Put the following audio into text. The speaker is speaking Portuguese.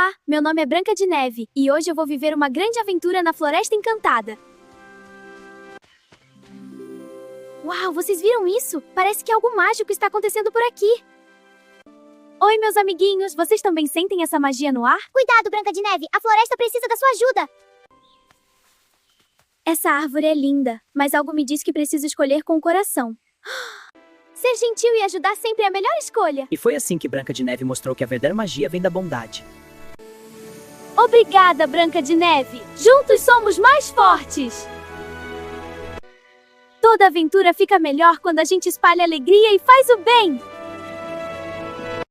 Olá, meu nome é Branca de Neve, e hoje eu vou viver uma grande aventura na Floresta Encantada. Uau, vocês viram isso? Parece que algo mágico está acontecendo por aqui. Oi, meus amiguinhos, vocês também sentem essa magia no ar? Cuidado, Branca de Neve, a floresta precisa da sua ajuda. Essa árvore é linda, mas algo me diz que preciso escolher com o coração. Ser gentil e ajudar sempre é a melhor escolha. E foi assim que Branca de Neve mostrou que a verdadeira magia vem da bondade. Obrigada, Branca de Neve! Juntos somos mais fortes! Toda aventura fica melhor quando a gente espalha alegria e faz o bem!